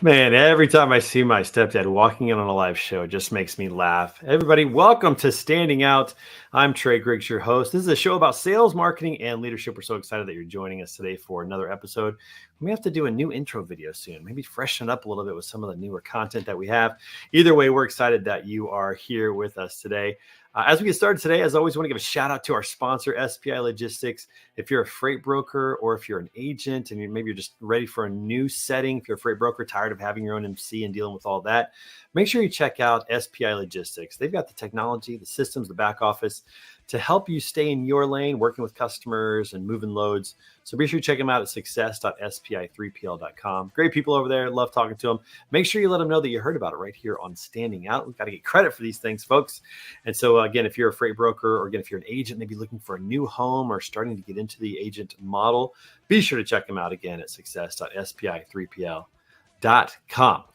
Man, every time I see my stepdad walking in on a live show, it just makes me laugh. Everybody, welcome to Standing Out. I'm Trey Griggs, your host. This is a show about sales, marketing, and leadership. We're so excited that you're joining us today for another episode. We have to do a new intro video soon, maybe freshen it up a little bit with some of the newer content that we have. Either way, we're excited that you are here with us today. As we get started today, as always, I want to give a shout out to our sponsor, SPI Logistics. If you're a freight broker or if you're an agent and maybe you're just ready for a new setting, if you're a freight broker, tired of having your own MC and dealing with all that, make sure you check out SPI Logistics. They've got the technology, the systems, the back office to help you stay in your lane, working with customers and moving loads. So be sure you check them out at success.spi3pl.com. Great people over there. Love talking to them. Make sure you let them know that you heard about it right here on Standing Out. We've got to get credit for these things, folks. And so again, if you're a freight broker or again, if you're an agent, maybe looking for a new home or starting to get into the agent model, be sure to check them out again at success.spi3pl.com.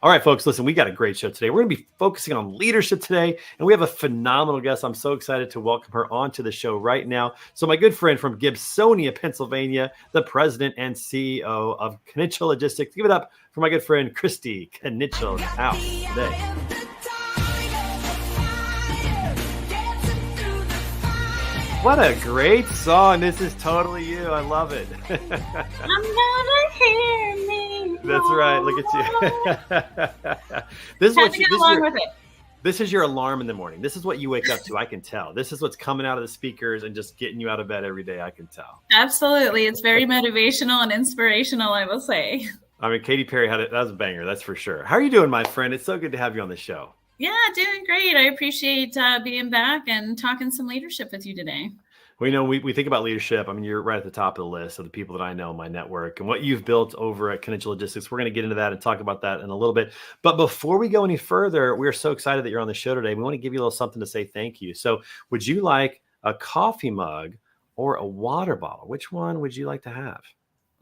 All right, folks, listen, we got a great show today. We're going to be focusing on leadership today, and we have a phenomenal guest. I'm so excited to welcome her onto the show right now. So my good friend from Gibsonia, Pennsylvania, the president and CEO of Knichel Logistics. Give it up for my good friend, Kristy Knichel, in the house today. What a great song. This is totally you. I love it. I'm gonna hear me. That's right. Look at you. This is what you get along with it. This is your alarm in the morning. This is what you wake up to. I can tell. This is what's coming out of the speakers and just getting you out of bed every day. I can tell. Absolutely. It's very motivational and inspirational, I will say. I mean, Katy Perry had it. That was a banger. That's for sure. How are you doing, my friend? It's so good to have you on the show. Yeah, doing great. I appreciate being back and talking some leadership with you today. Well, you know, we think about leadership. I mean, you're right at the top of the list of the people that I know in my network and what you've built over at Knichel Logistics. We're going to get into that and talk about that in a little bit. But before we go any further, we're so excited that you're on the show today. We want to give you a little something to say thank you. So would you like a coffee mug or a water bottle? Which one would you like to have?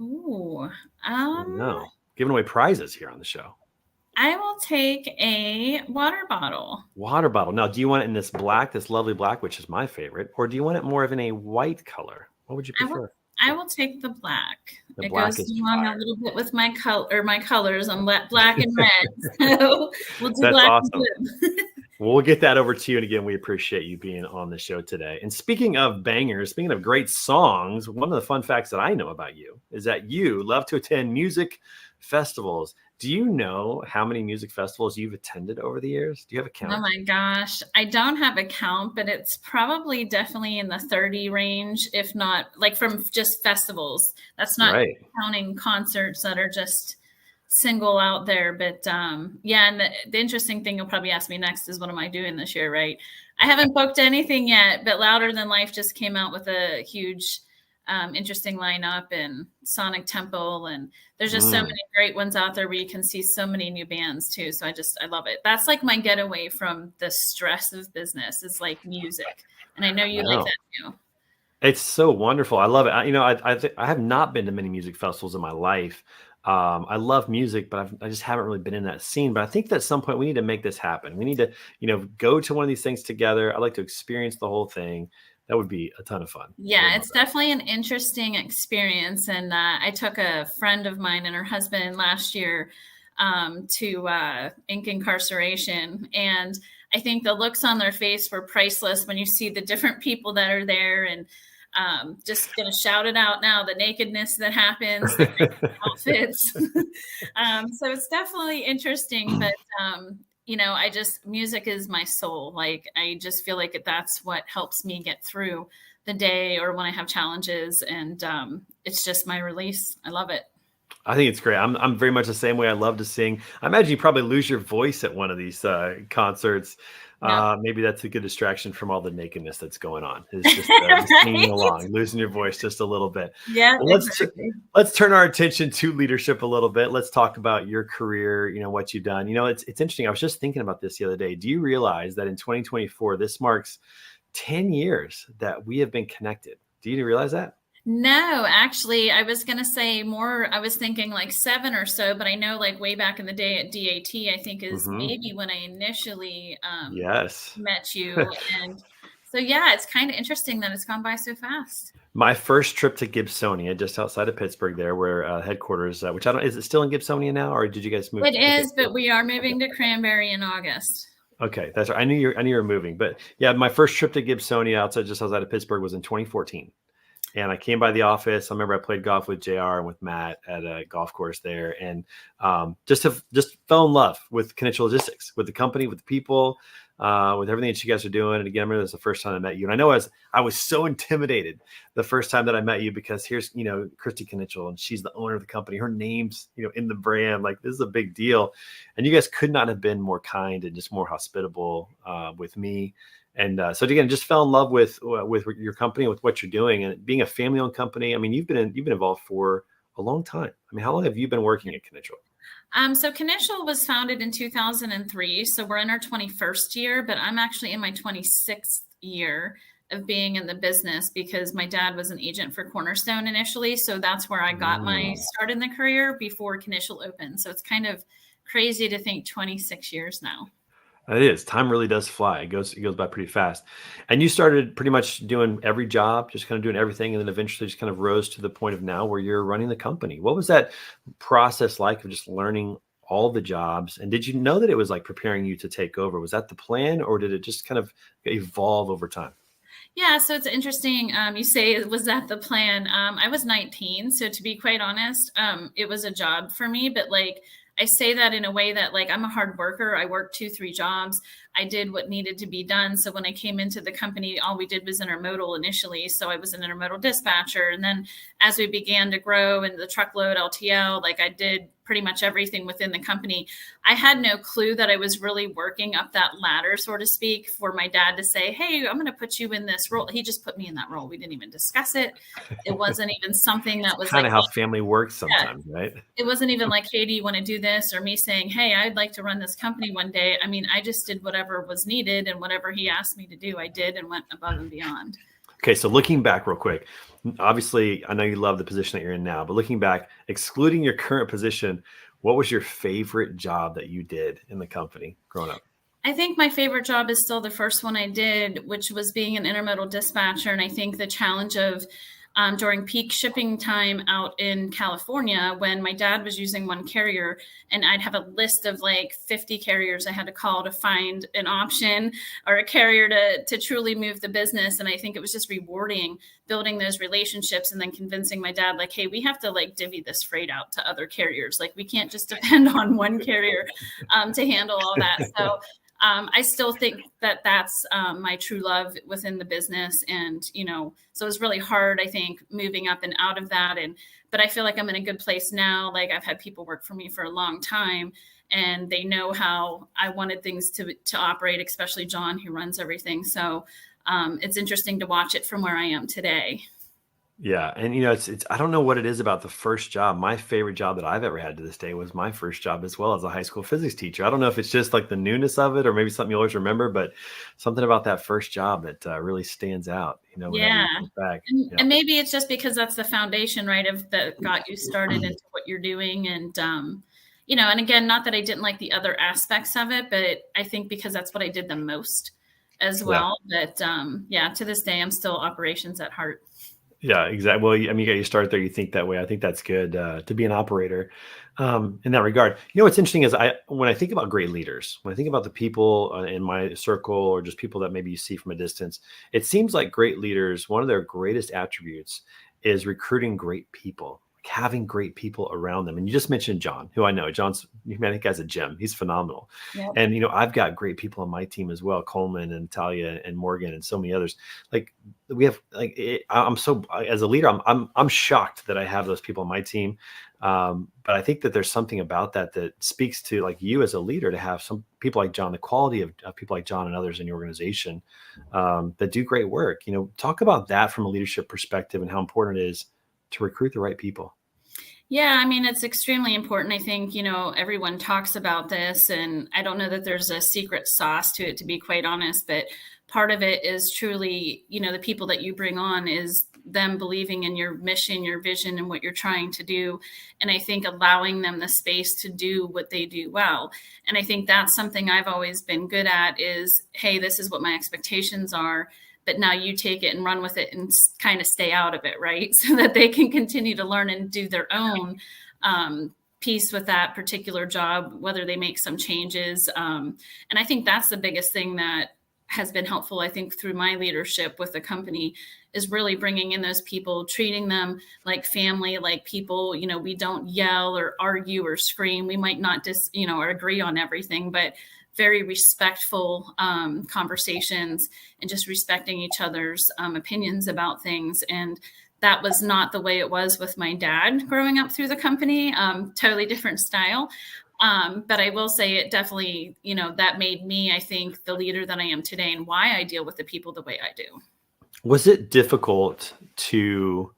Ooh, no, giving away prizes here on the show. I will take a water bottle. Water bottle. Now, do you want it in this black, this lovely black, which is my favorite, or do you want it more of in a white color? What would you prefer? I will take the black. The black goes along a little bit with my colors. I'm black and red. So we'll do That's black awesome. and blue. We'll get that over to you. And again, we appreciate you being on the show today. And speaking of bangers, speaking of great songs, one of the fun facts that I know about you is that you love to attend music festivals. Do you know how many music festivals you've attended over the years? Do you have a count? Oh my gosh. I don't have a count, but it's probably definitely in the 30 range, if not like from just festivals. That's not counting concerts that are just single out there. But yeah, and the interesting thing you'll probably ask me next is what am I doing this year, right? I haven't booked anything yet, but Louder Than Life just came out with a huge interesting lineup and Sonic Temple, and there's just so many great ones out there where you can see so many new bands too. So I love it. That's like my getaway from the stress of business is like music, and I know you like that too. It's so wonderful. I love it. I have not been to many music festivals in my life. I love music, but I just haven't really been in that scene. But I think that at some point we need to make this happen. We need to, go to one of these things together. I'd like to experience the whole thing. That would be a ton of fun. Yeah, it's definitely an interesting experience. And I took a friend of mine and her husband last year to Ink Incarceration. And I think the looks on their face were priceless when you see the different people that are there. And just going to shout it out now, the nakedness that happens, the outfits. So it's definitely interesting. But music is my soul. Like, I just feel like that's what helps me get through the day or when I have challenges. And it's just my release. I love it. I think it's great. I'm very much the same way. I love to sing. I imagine you probably lose your voice at one of these concerts. No. Maybe that's a good distraction from all the nakedness that's going on. It's just singing along, losing your voice just a little bit. Yeah. Let's turn our attention to leadership a little bit. Let's talk about your career, what you've done. It's interesting. I was just thinking about this the other day. Do you realize that in 2024, this marks 10 years that we have been connected? Do you realize that? No, actually, I was going to say more. I was thinking like 7 or so, but I know like way back in the day at DAT, I think is maybe when I initially met you. And so, yeah, it's kind of interesting that it's gone by so fast. My first trip to Gibsonia, just outside of Pittsburgh, there where headquarters, which I don't, is it still in Gibsonia now, or did you guys move? It Okay, is, but we are okay, moving to Cranberry in August. okay, that's right. I knew you were moving, but yeah, my first trip to Gibsonia, just outside of Pittsburgh, was in 2014. And I came by the office. I remember I played golf with JR and with Matt at a golf course there, and just fell in love with Knichel Logistics, with the company, with the people, with everything that you guys are doing. And again, I remember this was the first time I met you, and I know I was so intimidated the first time that I met you, because here's Kristy Knichel, and she's the owner of the company. Her name's in the brand. Like, this is a big deal, and you guys could not have been more kind and just more hospitable with me. And so again, just fell in love with your company, with what you're doing, and being a family-owned company. I mean, you've been involved for a long time. I mean, how long have you been working at Knichel? So Knichel was founded in 2003. So we're in our 21st year, but I'm actually in my 26th year of being in the business, because my dad was an agent for Cornerstone initially. So that's where I got my start in the career before Knichel opened. So it's kind of crazy to think 26 years now. It is. Time really does fly. It goes by pretty fast. And you started pretty much doing every job, just kind of doing everything, and then eventually just kind of rose to the point of now where you're running the company. What was that process like of just learning all the jobs? And did you know that it was like preparing you to take over? Was that the plan, or did it just kind of evolve over time? Yeah, so it's interesting. You say, was that the plan? I was 19, so to be quite honest, it was a job for me. But like, I say that in a way that, like, I'm a hard worker. I worked 2-3 jobs. I did what needed to be done. So when I came into the company, all we did was intermodal initially. So I was an intermodal dispatcher. And then as we began to grow in the truckload LTL, like, I did pretty much everything within the company. I had no clue that I was really working up that ladder, so to speak, for my dad to say, hey, I'm going to put you in this role. He just put me in that role. We didn't even discuss it. It wasn't even something that was kind like, of how family works sometimes, right? It wasn't even like, hey, do you want to do this? Or me saying, hey, I'd like to run this company one day. I mean, I just did whatever was needed, and whatever he asked me to do, I did, and went above and beyond. Okay, so looking back real quick, obviously, I know you love the position that you're in now, but looking back, excluding your current position, what was your favorite job that you did in the company growing up? I think my favorite job is still the first one I did, which was being an intermodal dispatcher. And I think the challenge of during peak shipping time out in California, when my dad was using one carrier, and I'd have a list of like 50 carriers I had to call to find an option or a carrier to truly move the business. And I think it was just rewarding building those relationships, and then convincing my dad, like, hey, we have to like divvy this freight out to other carriers. Like, we can't just depend on one carrier to handle all that. So I still think that that's my true love within the business. And, so it was really hard, I think, moving up and out of that. But I feel like I'm in a good place now. Like, I've had people work for me for a long time, and they know how I wanted things to operate, especially John, who runs everything. So it's interesting to watch it from where I am today. Yeah. And it's I don't know what it is about the first job. My favorite job that I've ever had to this day was my first job as well, as a high school physics teacher. I don't know if it's just like the newness of it, or maybe something you always remember, but something about that first job that really stands out, Yeah. you look back. And maybe it's just because that's the foundation, right, of that got you started into what you're doing. And, and again, not that I didn't like the other aspects of it, but I think because that's what I did the most as well. Yeah. But to this day, I'm still operations at heart. Yeah, exactly. Well, I mean, you got your start there. You think that way. I think that's good to be an operator in that regard. What's interesting is when I think about great leaders, when I think about the people in my circle, or just people that maybe you see from a distance, it seems like great leaders, one of their greatest attributes is recruiting great people, like having great people around them. And you just mentioned John, who I know. I think guy's a gem. He's phenomenal. Yep. And, I've got great people on my team as well, Coleman and Talia and Morgan and so many others. Like, we have I'm so, as a leader, I'm shocked that I have those people on my team. But I think that there's something about that speaks to, like, you as a leader, to have some people like John, the quality of people like John and others in your organization that do great work. Talk about that from a leadership perspective, and how important it is to recruit the right people. Yeah, I mean, it's extremely important. I think, everyone talks about this, and I don't know that there's a secret sauce to it, to be quite honest, but part of it is truly, the people that you bring on is them believing in your mission, your vision, and what you're trying to do. And I think allowing them the space to do what they do well. And I think that's something I've always been good at is, hey, this is what my expectations are. but now you take it and run with it and kind of stay out of it, right? So that they can continue to learn and do their own piece with that particular job, whether they make some changes. And I think that's the biggest thing that has been helpful, I think, through my leadership with the company, is really bringing in those people, treating them like family, like people. You know, we don't yell or argue or scream. We might not or agree on everything, but very respectful conversations and just respecting each other's opinions about things. And that was not the way it was with my dad growing up through the company. Totally different style. But I will say it definitely, that made me, I think, the leader that I am today and why I deal with the people the way I do. Was it difficult to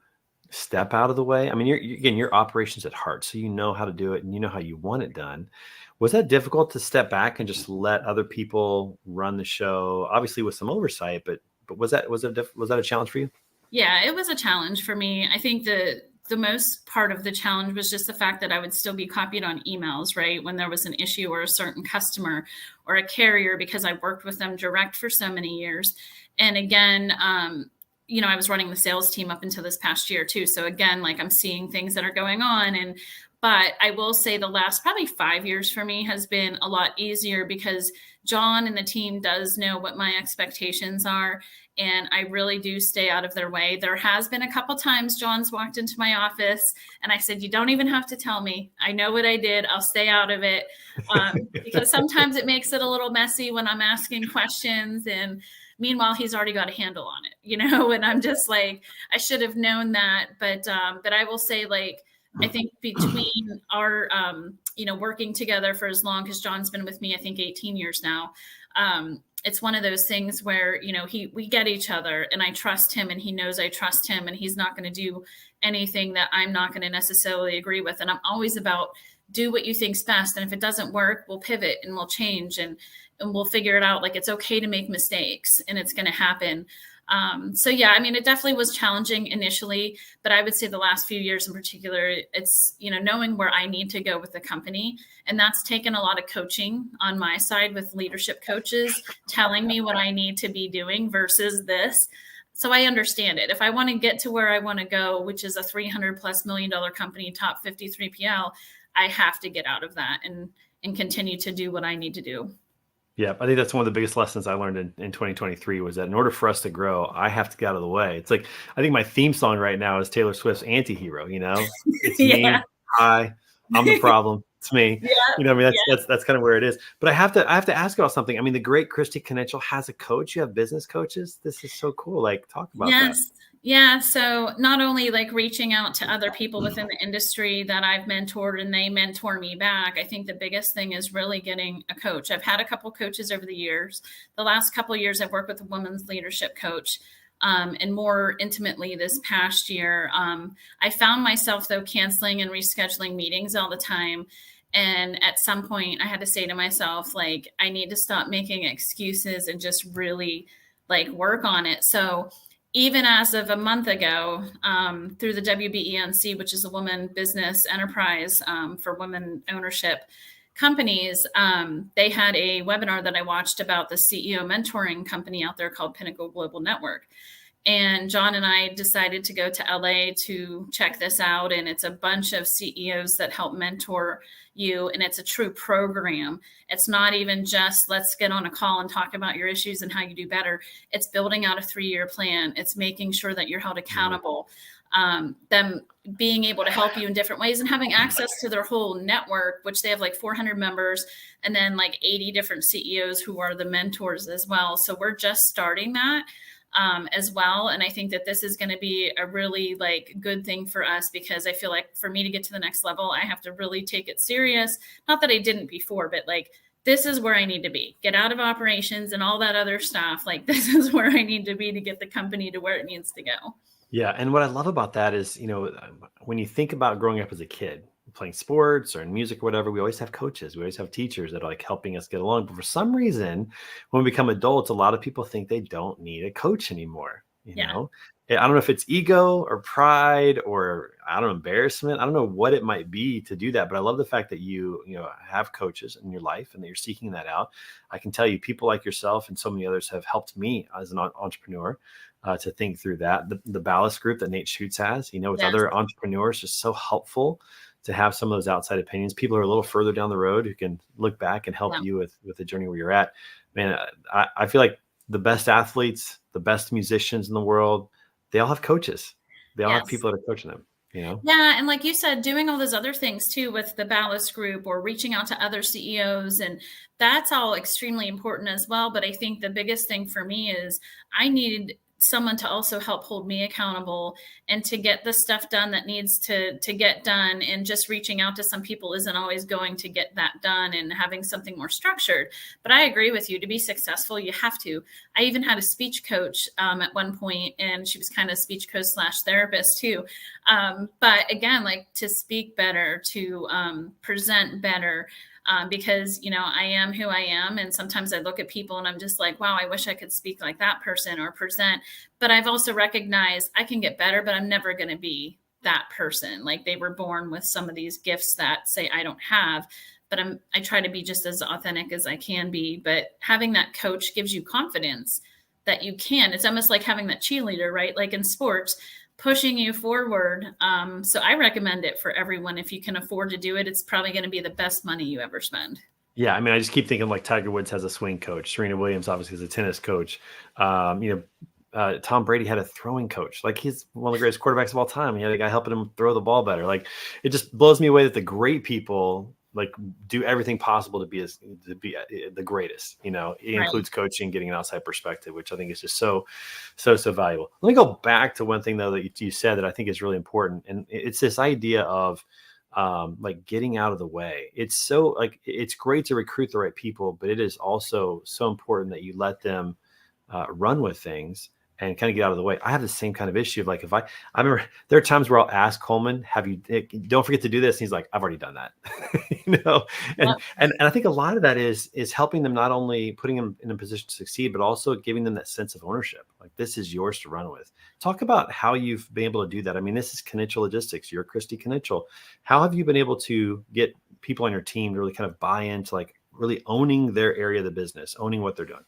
step out of the way? I mean, you're operations at heart, so you know how to do it and you know how you want it done. Was that difficult to step back and just let other people run the show? Obviously with some oversight, but was that a challenge for you? Yeah, it was a challenge for me. I think the most part of the challenge was just the fact that I would still be copied on emails, right? When there was an issue or a certain customer or a carrier, because I worked with them direct for so many years. And again, I was running the sales team up until this past year too. So again, like I'm seeing things that are going on. But I will say the last probably 5 years for me has been a lot easier because John and the team does know what my expectations are. And I really do stay out of their way. There has been a couple times John's walked into my office and I said, you don't even have to tell me. I know what I did. I'll stay out of it. Because sometimes it makes it a little messy when I'm asking questions. And meanwhile, he's already got a handle on it, and I'm just like, I should have known that. But I will say, like, I think between our, working together for as long, because John's been with me, I think 18 years now. It's one of those things where, we get each other and I trust him and he knows I trust him and he's not going to do anything that I'm not going to necessarily agree with. And I'm always about do what you think's best. And if it doesn't work, we'll pivot and we'll change and we'll figure it out. Like it's okay to make mistakes and it's going to happen. So yeah, I mean, it definitely was challenging initially, but I would say the last few years in particular, it's, knowing where I need to go with the company. And that's taken a lot of coaching on my side with leadership coaches telling me what I need to be doing versus this. So I understand it. If I want to get to where I want to go, which is a $300+ million company, top 50 3PL, I have to get out of that and continue to do what I need to do. Yeah, I think that's one of the biggest lessons I learned in 2023 was that in order for us to grow, I have to get out of the way. It's like, I think my theme song right now is Taylor Swift's Anti-Hero, It's yeah. me, I'm the problem. It's me. Yeah. I mean, that's kind of where it is. But I have to ask about something. I mean, the great Kristy Knichel has a coach. You have business coaches. This is so cool. Like, talk about that. Yeah. So not only like reaching out to other people within the industry that I've mentored and they mentor me back, I think the biggest thing is really getting a coach. I've had a couple coaches over the years. The last couple of years I've worked with a women's leadership coach. And more intimately this past year. I found myself though canceling and rescheduling meetings all the time. And at some point I had to say to myself, like, I need to stop making excuses and just really like work on it. So even as of a month ago, through the WBENC, which is a women business enterprise for women ownership companies, they had a webinar that I watched about the CEO mentoring company out there called Pinnacle Global Network. And John and I decided to go to LA to check this out. And it's a bunch of CEOs that help mentor you. And it's a true program. It's not even just let's get on a call and talk about your issues and how you do better. It's building out a 3-year plan. It's making sure that you're held accountable. Them being able to help you in different ways and having access to their whole network, which they have like 400 members and then like 80 different CEOs who are the mentors as well. So we're just starting that. As well. And I think that this is going to be a really like good thing for us because I feel like for me to get to the next level, I have to really take it serious. Not that I didn't before, but like, this is where I need to be. Get out of operations and all that other stuff. Like this is where I need to be to get the company to where it needs to go. Yeah. And what I love about that is, when you think about growing up as a kid, playing sports or in music or whatever, we always have coaches. We always have teachers that are like helping us get along. But for some reason, when we become adults, a lot of people think they don't need a coach anymore, you know? I don't know if it's ego or pride or I don't know, embarrassment. I don't know what it might be to do that, but I love the fact that you have coaches in your life and that you're seeking that out. I can tell you people like yourself and so many others have helped me as an entrepreneur to think through that. The Ballast group that Nate Schutz has, with Yes. other entrepreneurs, just so helpful to have some of those outside opinions. People who are a little further down the road who can look back and help you with the journey where you're at. Man, I feel like the best athletes, the best musicians in the world, they all have coaches. They all have people that are coaching them, Yeah. And like you said, doing all those other things too with the Ballast group or reaching out to other CEOs, and that's all extremely important as well. But I think the biggest thing for me is I need someone to also help hold me accountable and to get the stuff done that needs to get done. And just reaching out to some people isn't always going to get that done, and having something more structured. But I agree with you, to be successful, you have to. I even had a speech coach at one point, and she was kind of speech coach / therapist too. But again, like to speak better, to present better, because, I am who I am. And sometimes I look at people and I'm just like, wow, I wish I could speak like that person or present. But I've also recognized I can get better, but I'm never going to be that person. Like they were born with some of these gifts that say I don't have, but I try to be just as authentic as I can be. But having that coach gives you confidence that you can. It's almost like having that cheerleader, right? Like in sports, pushing you forward. So I recommend it for everyone. If you can afford to do it, it's probably going to be the best money you ever spend. Yeah. I mean, I just keep thinking like Tiger Woods has a swing coach. Serena Williams obviously is a tennis coach. Tom Brady had a throwing coach. Like he's one of the greatest quarterbacks of all time. He had a guy helping him throw the ball better. Like it just blows me away that the great people like do everything possible to be the greatest. It includes coaching, getting an outside perspective, which I think is just so valuable. Let me go back to one thing though that you said that I think is really important, and it's this idea of like getting out of the way. It's so like it's great to recruit the right people, but it is also so important that you let them run with things and kind of get out of the way. I have the same kind of issue of like, I remember there are times where I'll ask Coleman, don't forget to do this. And he's like, I've already done that, and I think a lot of that is helping them, not only putting them in a position to succeed, but also giving them that sense of ownership. Like this is yours to run with. Talk about how you've been able to do that. I mean, this is Knichel Logistics. You're Kristy Knichel. How have you been able to get people on your team to really kind of buy into like really owning their area of the business, owning what they're doing?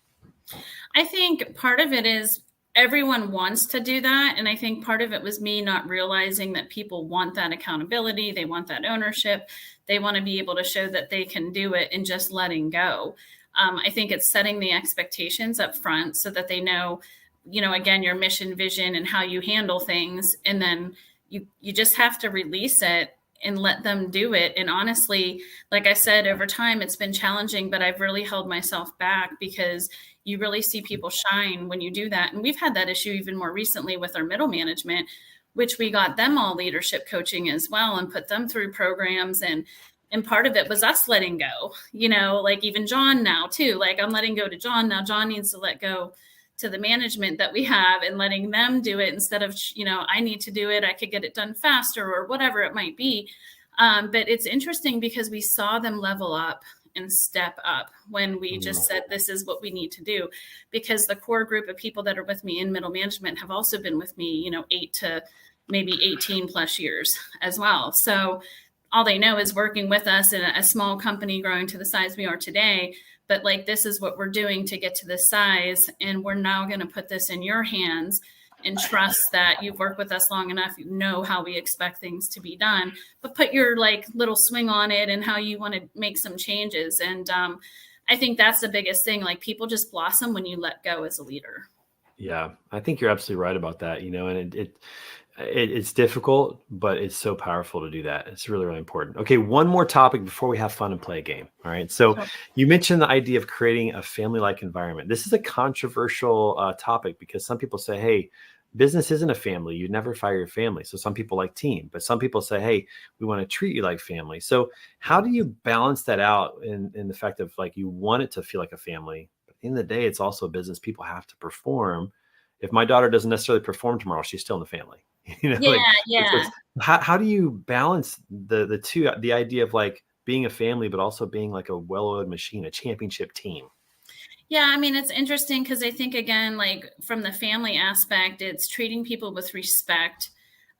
I think part of it is everyone wants to do that. And I think part of it was me not realizing that people want that accountability. They want that ownership. They want to be able to show that they can do it, and just letting go. I think it's setting the expectations up front so that they know, again, your mission, vision, and how you handle things. And then you just have to release it and let them do it. And honestly, like I said, over time, it's been challenging, but I've really held myself back, because you really see people shine when you do that. And we've had that issue even more recently with our middle management, which we got them all leadership coaching as well and put them through programs. And part of it was us letting go, like even John now too, like I'm letting go to John. Now John needs to let go to the management that we have and letting them do it instead of, I need to do it. I could get it done faster or whatever it might be. But it's interesting because we saw them level up and step up when we just said, this is what we need to do. Because the core group of people that are with me in middle management have also been with me, 8 to maybe 18 plus years as well. So all they know is working with us in a small company growing to the size we are today. But like, this is what we're doing to get to this size. And we're now going to put this in your hands and trust that you've worked with us long enough. You know how we expect things to be done, but put your like little swing on it and how you want to make some changes. And I think that's the biggest thing. Like people just blossom when you let go as a leader. Yeah, I think you're absolutely right about that. And it's difficult, but it's so powerful to do that. It's really, really important. Okay, one more topic before we have fun and play a game. All right. So you mentioned the idea of creating a family-like environment. This is a controversial topic because some people say, hey, business isn't a family. You never fire your family. So some people like team, but some people say, hey, we want to treat you like family. So how do you balance that out in the fact of like, you want it to feel like a family, but at the end of the day, it's also a business. People have to perform. If my daughter doesn't necessarily perform tomorrow, she's still in the family. How do you balance the two, the idea of like being a family, but also being like a well-oiled machine, a championship team? Yeah, I mean, it's interesting because I think, again, like from the family aspect, it's treating people with respect.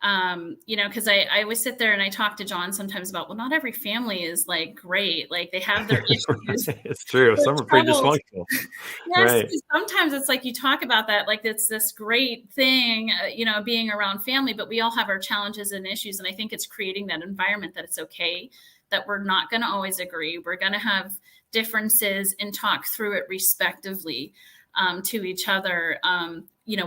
Because I always sit there and I talk to John sometimes about, well, not every family is like great. Like they have their issues, It's true. their Some are pretty troubles. dysfunctional. Yes, Right. sometimes it's like you talk about that, like it's this great thing, being around family, but we all have our challenges and issues. And I think it's creating that environment that it's okay, that we're not going to always agree. We're going to have differences and talk through it respectively to each other,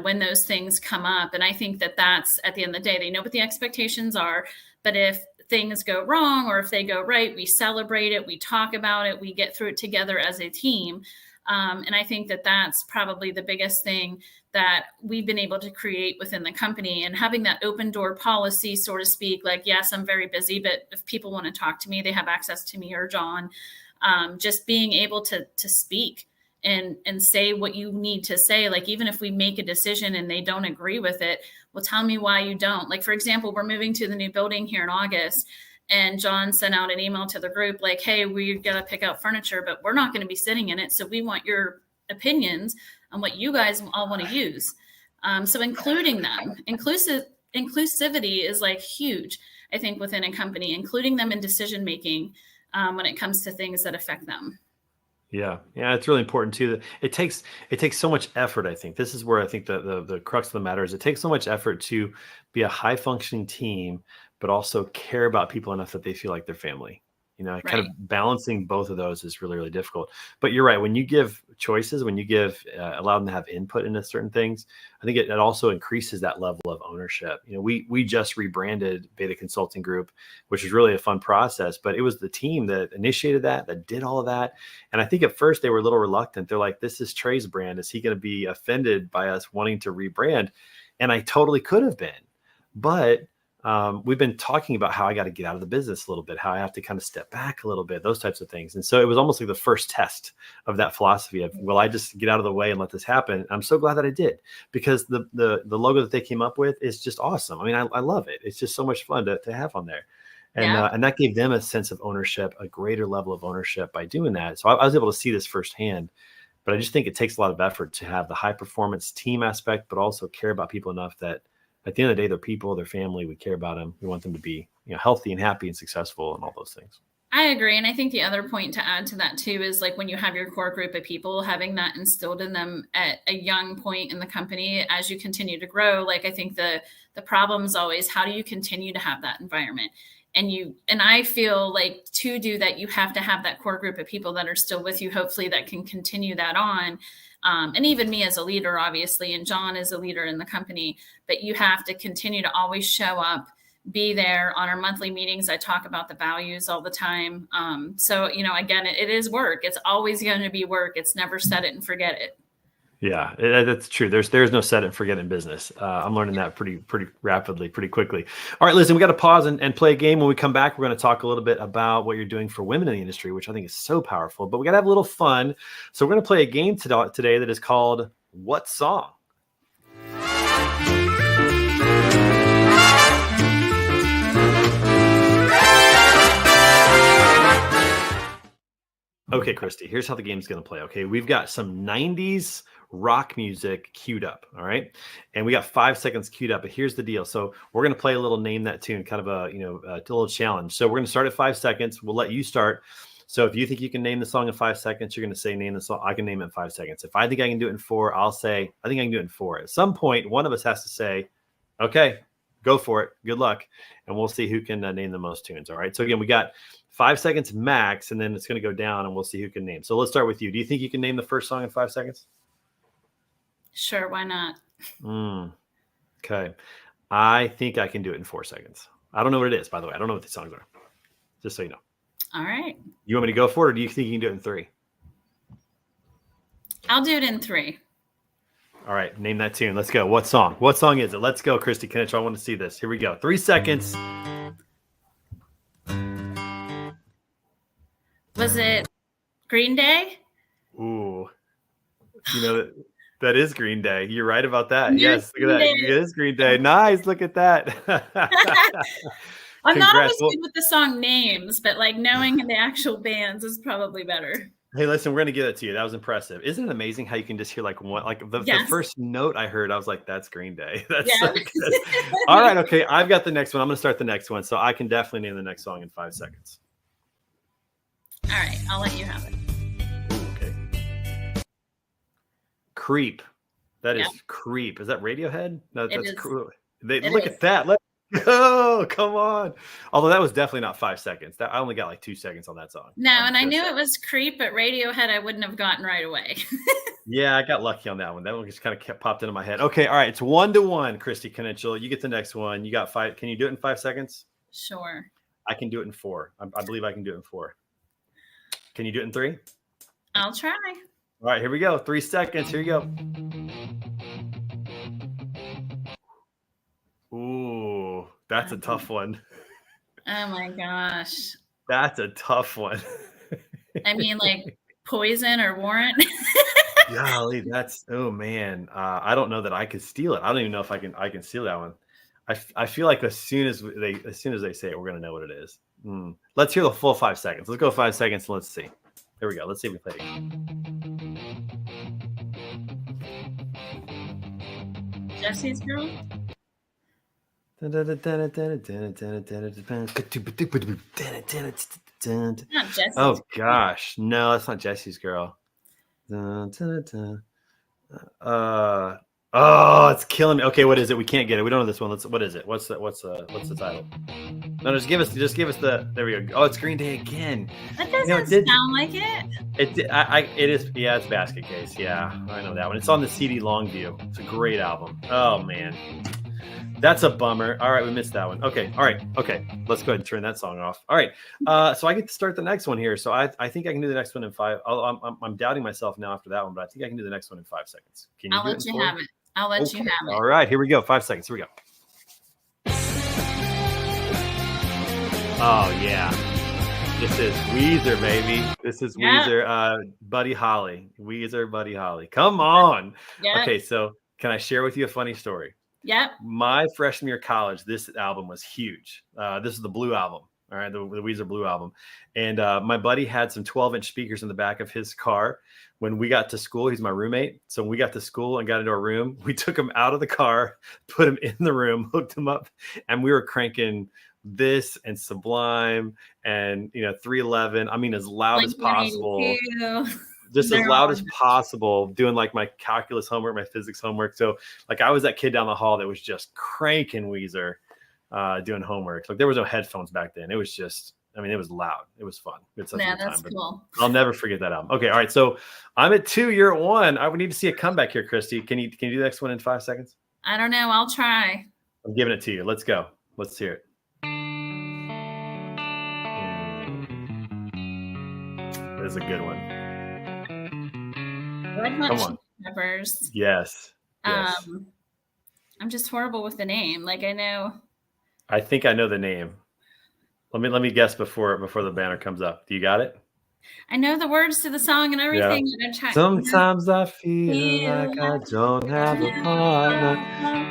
when those things come up. And I think that that's at the end of the day, they know what the expectations are. But if things go wrong or if they go right, we celebrate it, we talk about it, we get through it together as a team. And I think that that's probably the biggest thing that we've been able to create within the company, and having that open door policy, so to speak, like, yes, I'm very busy, but if people want to talk to me, they have access to me or John. Just being able to speak and say what you need to say. Like, even if we make a decision and they don't agree with it, well, tell me why you don't. Like, for example, we're moving to the new building here in August, and John sent out an email to the group like, hey, we got to pick out furniture, but we're not going to be sitting in it. So we want your opinions on what you guys all want to use. So including them, inclusivity is like huge, I think, within a company, including them in decision making when it comes to things that affect them. Yeah, it's really important too. It takes so much effort. I think this is where I think the crux of the matter is. It takes so much effort to be a high functioning team, but also care about people enough that they feel like their family. Kind Right. of balancing both of those is really, really difficult. But you're right. When you give choices, when you allow them to have input into certain things, I think it also increases that level of ownership. We just rebranded Beta Consulting Group, which was really a fun process, but it was the team that initiated that did all of that. And I think at first they were a little reluctant. They're like, this is Trey's brand. Is he going to be offended by us wanting to rebrand? And I totally could have been, but we've been talking about how I got to get out of the business a little bit, how I have to kind of step back a little bit, those types of things. And so it was almost like the first test of that philosophy of, will I just get out of the way and let this happen? I'm so glad that I did, because the logo that they came up with is just awesome. I mean, I love it. It's just so much fun to have on there. And, Yeah. and that gave them a sense of ownership, a greater level of ownership by doing that. So I was able to see this firsthand. But I just think it takes a lot of effort to have the high performance team aspect, but also care about people enough that at the end of the day, they're people, their family, we care about them. We want them to be, healthy and happy and successful and all those things. I agree. And I think the other point to add to that too is, like, when you have your core group of people, having that instilled in them at a young point in the company as you continue to grow. Like, I think the problem is always, how do you continue to have that environment? And I feel like to do that, you have to have that core group of people that are still with you, hopefully, that can continue that on. And even me as a leader, obviously, and John is a leader in the company, but you have to continue to always show up, be there. On our monthly meetings, I talk about the values all the time. So, again, it is work. It's always going to be work. It's never set it and forget it. Yeah, that's true. There's no set it and forget in business. I'm learning that pretty rapidly, pretty quickly. All right, listen, we got to pause and play a game. When we come back, we're going to talk a little bit about what you're doing for women in the industry, which I think is so powerful. But we got to have a little fun. So we're going to play a game today that is called What Song? Okay, Kristy, here's how the game's going to play. Okay, we've got some 90s rock music queued up. All right. And we got 5 seconds queued up. But here's the deal. So we're going to play a little name that tune, kind of a little challenge. So we're going to start at 5 seconds. We'll let you start. So if you think you can name the song in 5 seconds, you're going to say name the song. I can name it in 5 seconds. If I think I can do it in 4, I'll say, I think I can do it in 4. At some point, one of us has to say, okay, go for it. Good luck. And we'll see who can name the most tunes. All right. So again, we got 5 seconds max, and then it's going to go down and we'll see who can name. So let's start with you. Do you think you can name the first song in 5 seconds? Sure. Why not? Okay. I think I can do it in 4 seconds. I don't know what it is, by the way. I don't know what these songs are. Just so you know. All right. You want me to go for it, or do you think you can do it in 3? I'll do it in 3. All right. Name that tune. Let's go. What song? What song is it? Let's go, Kristy Knichel. I want to see this. Here we go. 3 seconds. Was it Green Day? Ooh. That is Green Day. You're right about that. Yes. Look at that. It is Green Day. Nice. Look at that. I'm not always good with the song names, but like knowing the actual bands is probably better. Hey, listen, we're gonna give it to you. That was impressive. Isn't it amazing how you can just hear like one, like the first note I heard, I was like, "That's Green Day." That's so good. All right, okay, I've got the next one. I'm gonna start the next one, so I can definitely name the next song in 5 seconds. All right, I'll let you have it. Ooh, okay. Creep. That is Creep. Is that Radiohead? No, that's cool. Look at that. Let's go. Come on. Although that was definitely not 5 seconds. I only got like 2 seconds on that song. No, and I knew it was Creep, but Radiohead I wouldn't have gotten right away. Yeah, I got lucky on that one. That one just kind of popped into my head. Okay, all right. It's 1-1, Kristy Knichel. You get the next one. You got 5. Can you do it in 5 seconds? Sure. I can do it in 4. I believe I can do it in 4. Can you do it in 3? I'll try. All right, here we go. 3 seconds. Here you go. Ooh, that's a tough one. Oh my gosh. That's a tough one. I mean, like Poison or Warrant. Golly, oh man. I don't know that I could steal it. I don't even know if I can steal that one. I feel like as soon as they say it, we're gonna know what it is. Let's hear the full 5 seconds. Let's go 5 seconds and let's see. Here we go. Let's see if we play it. Jesse's Girl? Not Jesse's. Oh gosh, no, that's not Jesse's Girl. Oh, it's killing me. Okay, what is it? We can't get it. We don't know this one. What is it? What's the title? No, just give us the. There we go. Oh, it's Green Day again. That doesn't sound like it. It is. Yeah, it's Basket Case. Yeah, I know that one. It's on the CD Longview. It's a great album. Oh man, that's a bummer. All right, we missed that one. Okay, all right, okay. Let's go ahead and turn that song off. All right, so I get to start the next one here. So I think I can do the next one in 5. I'm doubting myself now after that one, but I think I can do the next one in 5 seconds. Can you? I'll let you have it. I'll let you have it. All right, here we go. 5 seconds. Here we go. Oh yeah, this is Weezer, baby. This is Weezer. Buddy Holly. Weezer, Buddy Holly. Come on. Yep. Okay, so can I share with you a funny story? Yep. My freshman year of college, this album was huge. This is the Blue album. All right, the Weezer Blue album. And my buddy had some 12-inch speakers in the back of his car. When we got to school, he's my roommate. So when we got to school and got into our room, we took him out of the car, put him in the room, hooked him up, and we were cranking this and Sublime and 311. I mean, as loud as possible. Just as loud as possible, doing like my calculus homework, my physics homework. So like I was that kid down the hall that was just cranking Weezer. Doing homework. Like there was no headphones back then. It was just, it was loud. It was fun. It's that's cool. I'll never forget that album. Okay, all right. So I'm at 2, you're at 1. I would need to see a comeback here, Kristy. Can you do the next one in 5 seconds? I don't know. I'll try. I'm giving it to you. Let's go. Let's hear it. That is a good one. Come on. Peppers. Yes. I'm just horrible with the name. Like I know. I think I know the name. Let me guess before the banner comes up. Do you got it? I know the words to the song and everything. Yeah. Sometimes I feel like I don't have a partner.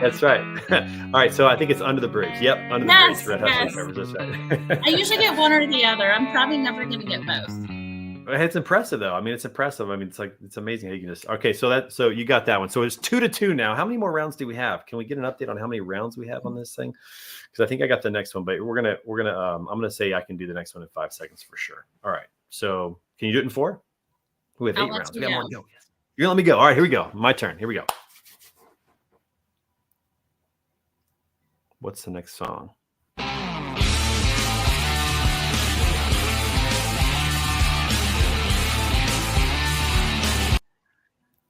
That's right. All right, so I think it's Under the Bridge. Yep, Under the Bridge. Red Hot Chili Peppers. That's right. I usually get one or the other. I'm probably never going to get both. It's impressive though. It's impressive. It's amazing how you can just. Okay, so you got that one. So it's 2-2 now. How many more rounds do we have? Can we get an update on how many rounds we have on this thing? Because I think I got the next one, but we're gonna. I'm gonna say I can do the next one in 5 seconds for sure. All right. So can you do it in 4? We have 8 rounds. We got more to go. Yes. You're gonna let me go. All right. Here we go. My turn. Here we go. What's the next song?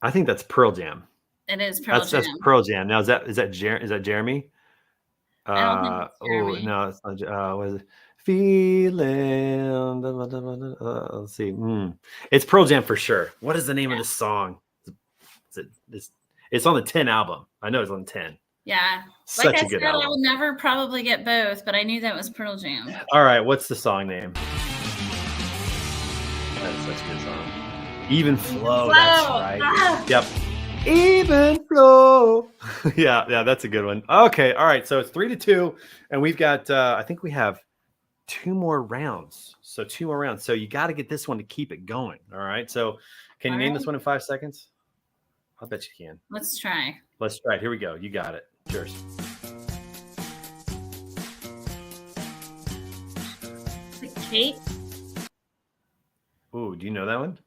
I think that's Pearl Jam. It is Pearl Jam. That's Pearl Jam. Now is that Jeremy? I don't think it's Jeremy. Oh no, it's not. What is it? Feeling. Let's see. It's Pearl Jam for sure. What is the name of this song? It's on the 10 album. I know it's on 10. Yeah. Such a good album. I will never probably get both, but I knew that was Pearl Jam. All right, what's the song name? That's such a good song. Even Flow. That's right. Yep. Even Flow. yeah, that's a good one. Okay, all right. So it's 3-2, and we've got. I think we have 2 more rounds. So 2 more rounds. So you got to get this one to keep it going. All right. So can you name this one in 5 seconds? I bet you can. Let's try. Let's try it. Here we go. You got it. Cheers. Cake. Ooh, do you know that one?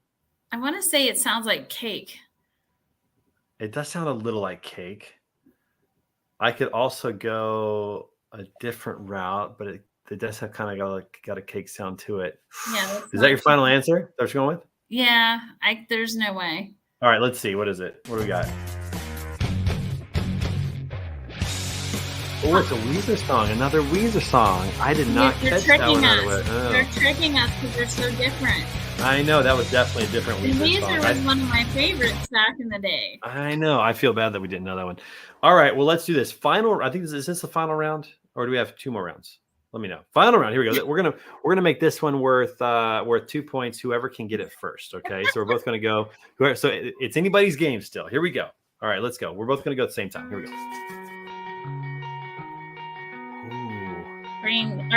I want to say it sounds like cake. It does sound a little like cake. I could also go a different route, but it does have kind of got a cake sound to it. Yeah. Is that your final answer? That's what you're going with? Yeah. There's no way. All right, let's see. What is it? What do we got? Oh, it's a Weezer song. Another Weezer song. I did not catch that one out of it. Oh. They're tricking us because they're so different. I know. That was definitely a different Weezer song. Weezer was one of my favorites back in the day. I know. I feel bad that we didn't know that one. All right. Well, let's do this. I think is this the final round? Or do we have 2 more rounds? Let me know. Final round. Here we go. We're gonna make this one worth 2 points. Whoever can get it first. Okay. So we're both gonna go. So it's anybody's game still. Here we go. All right. Let's go. We're both gonna go at the same time. Here we go.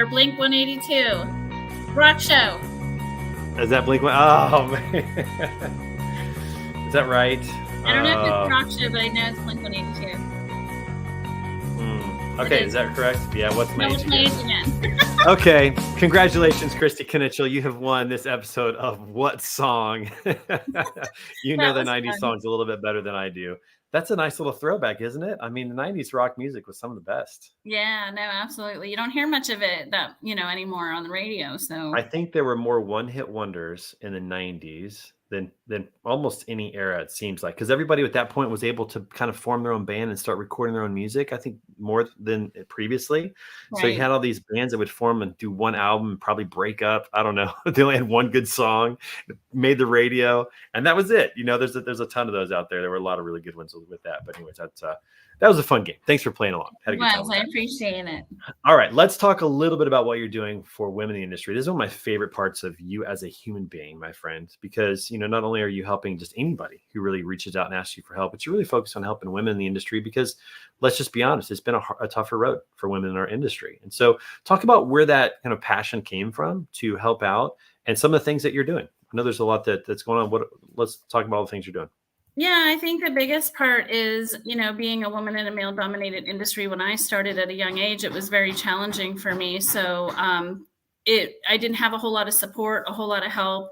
Blink 182 rock show. Is that Blink 1? Oh man, is that right? I don't know if it's rock show, but I know it's Blink 182. Okay, is that correct? Yeah. What's my age again? Okay, congratulations, Kristy Knichel. You have won this episode of What Song? You know the 90s songs a little bit better than I do. That's a nice little throwback, isn't it? I mean, the 90s rock music was some of the best. Yeah, no, absolutely. You don't hear much of it anymore on the radio. So I think there were more one-hit wonders in the 90s than almost any era, it seems like, because everybody at that point was able to kind of form their own band and start recording their own music. I think more than previously. Right. So you had all these bands that would form and do one album and probably break up. I don't know. They only had one good song, made the radio, and that was it. There's a ton of those out there. There were a lot of really good ones with that. But anyways, that was a fun game. Thanks for playing along. Had a good time. I appreciate it. All right, let's talk a little bit about what you're doing for women in the industry. This is one of my favorite parts of you as a human being, my friend, because not only are you helping just anybody who really reaches out and asks you for help, but you really focus on helping women in the industry because, let's just be honest, it's been a tougher road for women in our industry. And so talk about where that kind of passion came from to help out and some of the things that you're doing. I know there's a lot that's going on. Let's talk about all the things you're doing. Yeah, I think the biggest part is, being a woman in a male-dominated industry. When I started at a young age, it was very challenging for me. So I didn't have a whole lot of support, a whole lot of help.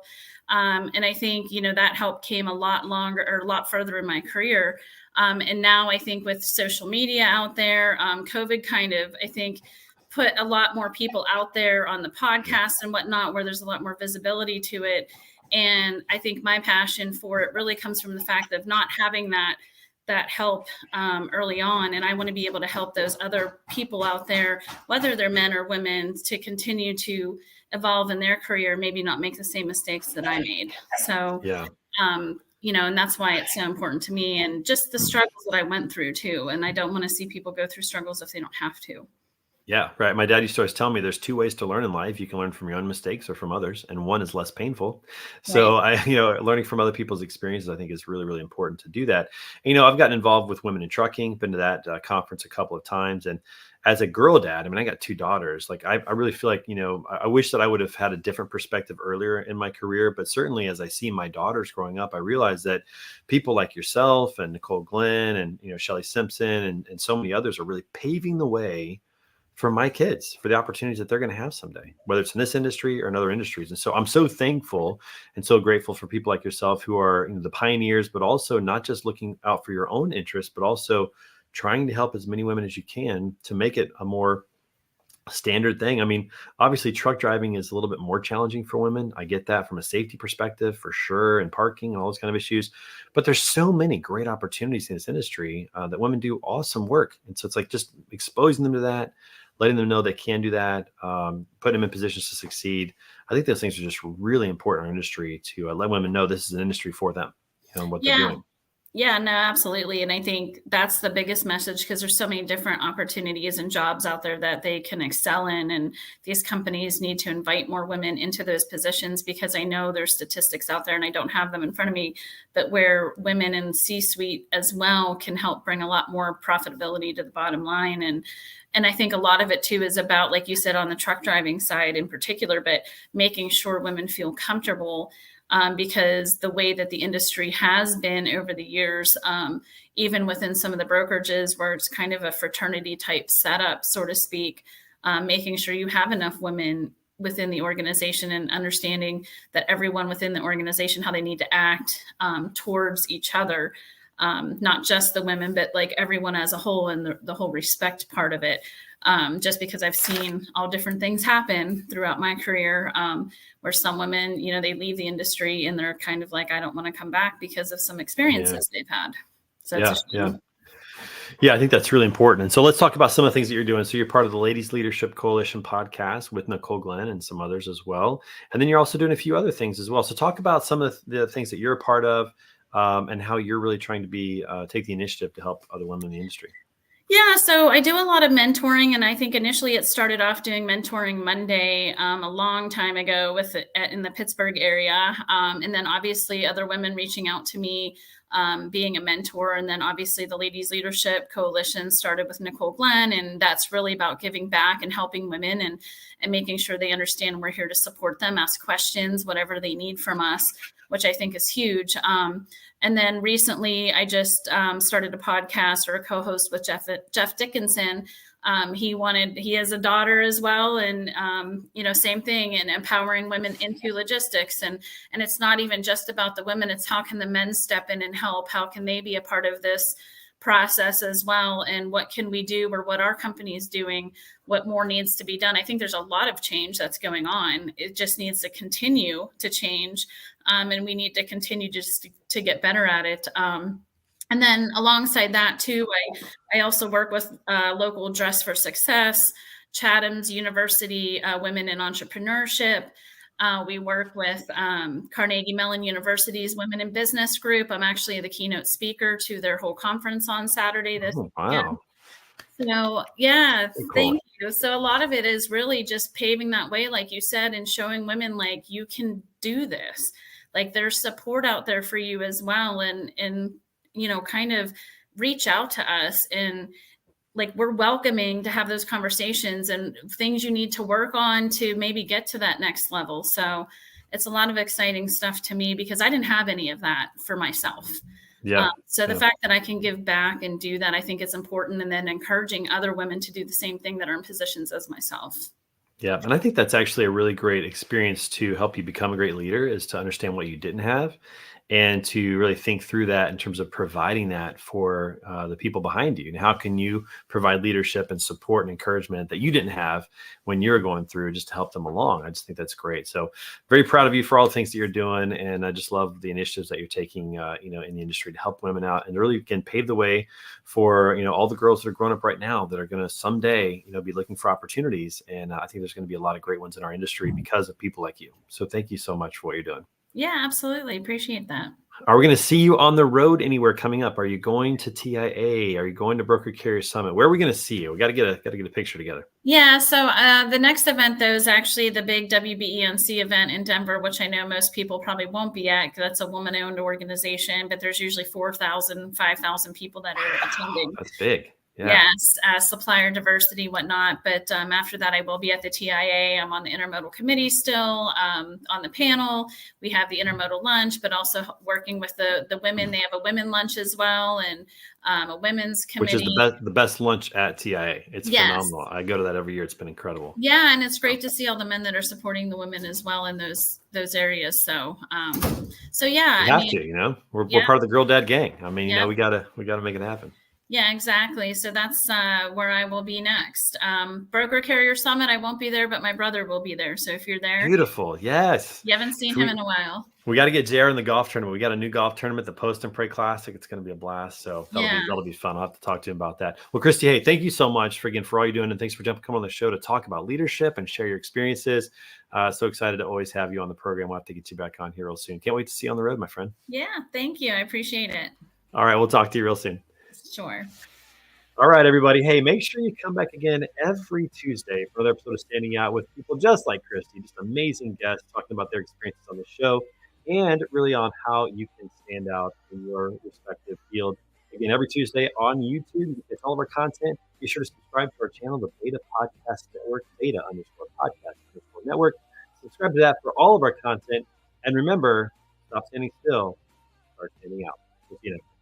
And I think, that help came a lot further in my career. And now I think with social media out there, COVID kind of, I think, put a lot more people out there on the podcast and whatnot, where there's a lot more visibility to it. And I think my passion for it really comes from the fact of not having that help early on. And I want to be able to help those other people out there, whether they're men or women, to continue to evolve in their career, maybe not make the same mistakes that I made. So, yeah. And that's why it's so important to me, and just the struggles that I went through too. And I don't want to see people go through struggles if they don't have to. Yeah, right. My dad used to always tell me there's 2 ways to learn in life. You can learn from your own mistakes or from others, and one is less painful. So right. Learning from other people's experiences, I think, is really, really important to do that. And, I've gotten involved with women in trucking, been to that conference a couple of times. And as a girl dad, I got 2 daughters. Like, I really feel like, I wish that I would have had a different perspective earlier in my career. But certainly as I see my daughters growing up, I realize that people like yourself and Nicole Glenn and, Shelly Simpson and so many others are really paving the way for my kids, for the opportunities that they're going to have someday, whether it's in this industry or in other industries. And so I'm so thankful and so grateful for people like yourself who are the pioneers, but also not just looking out for your own interests, but also trying to help as many women as you can to make it a more standard thing. Obviously truck driving is a little bit more challenging for women. I get that from a safety perspective for sure, and parking and all those kind of issues, but there's so many great opportunities in this industry that women do awesome work. And so it's like just exposing them to that, letting them know they can do that, putting them in positions to succeed. I think those things are just really important in our industry to let women know this is an industry for them and what they're doing. Yeah, no, absolutely. And I think that's the biggest message, because there's so many different opportunities and jobs out there that they can excel in. And these companies need to invite more women into those positions, because I know there's statistics out there and I don't have them in front of me, but where women in C-suite as well can help bring a lot more profitability to the bottom line. And I think a lot of it too is about, like you said, on the truck driving side in particular, but making sure women feel comfortable, because the way that the industry has been over the years, even within some of the brokerages where it's kind of a fraternity type setup, so to speak, making sure you have enough women within the organization and understanding that everyone within the organization, how they need to act towards each other, not just the women, but like everyone as a whole, and the whole respect part of it. Just because I've seen all different things happen throughout my career, where some women, they leave the industry and they're kind of like, I don't want to come back because of some experiences they've had. So it's a shame. Yeah, I think that's really important. And so let's talk about some of the things that you're doing. So you're part of the Ladies Leadership Coalition podcast with Nicole Glenn and some others as well. And then you're also doing a few other things as well. So talk about some of the things that you're a part of, and how you're really trying to take the initiative to help other women in the industry. Yeah, so I do a lot of mentoring, and I think initially it started off doing Mentoring Monday a long time ago in the Pittsburgh area, and then obviously other women reaching out to me, being a mentor, and then obviously the Ladies Leadership Coalition started with Nicole Glenn, and that's really about giving back and helping women and making sure they understand we're here to support them, ask questions, whatever they need from us, which I think is huge. And then recently, I just started a podcast or a co-host with Jeff Dickinson. He has a daughter as well, and same thing, and empowering women into logistics. And it's not even just about the women; it's how can the men step in and help? How can they be a part of this process as well? And what can we do, or what our company is doing? What more needs to be done? I think there's a lot of change that's going on. It just needs to continue to change. And we need to continue just to get better at it. And then alongside that too, I also work with local Dress for Success, Chatham's University, Women in Entrepreneurship. We work with Carnegie Mellon University's Women in Business group. I'm actually the keynote speaker to their whole conference on Saturday this weekend. So yeah, thank you. So a lot of it is really just paving that way, like you said, and showing women like you can do this. Like there's support out there for you as well. And kind of reach out to us, and like we're welcoming to have those conversations and things you need to work on to maybe get to that next level. So it's a lot of exciting stuff to me, because I didn't have any of that for myself. So the fact that I can give back and do that, I think it's important. And then encouraging other women to do the same thing that are in positions as myself. Yeah. And I think that's actually a really great experience to help you become a great leader, is to understand what you didn't have and to really think through that in terms of providing that for the people behind you. And how can you provide leadership and support and encouragement that you didn't have when you're going through, just to help them along. I just think that's great. So very proud of you for all the things that you're doing. And I just love the initiatives that you're taking, in the industry to help women out, and really can pave the way for, all the girls that are growing up right now that are going to someday, be looking for opportunities. And I think there's going to be a lot of great ones in our industry because of people like you. So thank you so much for what you're doing. Yeah, absolutely. Appreciate that. Are we going to see you on the road anywhere coming up? Are you going to TIA? Are you going to Broker Carrier Summit? Where are we going to see you? We got to get a picture together. Yeah. So the next event, though, is actually the big WBENC event in Denver, which I know most people probably won't be at. That's a woman-owned organization, but there's usually 4,000, 5,000 people that are attending. That's big. Yeah. Yes, supplier diversity, whatnot. But after that, I will be at the TIA. I'm on the intermodal committee still, on the panel. We have the intermodal lunch, but also working with the women. They have a women lunch as well, and a women's committee. Which is the best lunch at TIA. It's phenomenal. I go to that every year. It's been incredible. Yeah, and it's great to see all the men that are supporting the women as well in those areas. So, yeah. We have to, we're part of the Girl Dad gang. I mean, we gotta make it happen. Yeah, exactly. So that's where I will be next. Broker Carrier Summit, I won't be there, but my brother will be there. So if you're there. Beautiful. Yes. You haven't seen him in a while. We got to get JR in the golf tournament. We got a new golf tournament, the Post and Pray Classic. It's going to be a blast. So that'll be fun. I'll have to talk to him about that. Well, Kristy, hey, thank you so much for all you're doing. And thanks for coming on the show to talk about leadership and share your experiences. So excited to always have you on the program. We'll have to get you back on here real soon. Can't wait to see you on the road, my friend. Yeah, thank you. I appreciate it. All right. We'll talk to you real soon. Sure. All right, everybody. Hey, make sure you come back again every Tuesday for another episode of Standing Out with people just like Kristy, just amazing guests talking about their experiences on the show and really on how you can stand out in your respective field. Again, every Tuesday on YouTube, you can get all of our content. Be sure to subscribe to our channel, the Beta Podcast Network, Beta_Podcast_Network. Subscribe to that for all of our content. And remember, stop standing still, start standing out. We'll see you next time.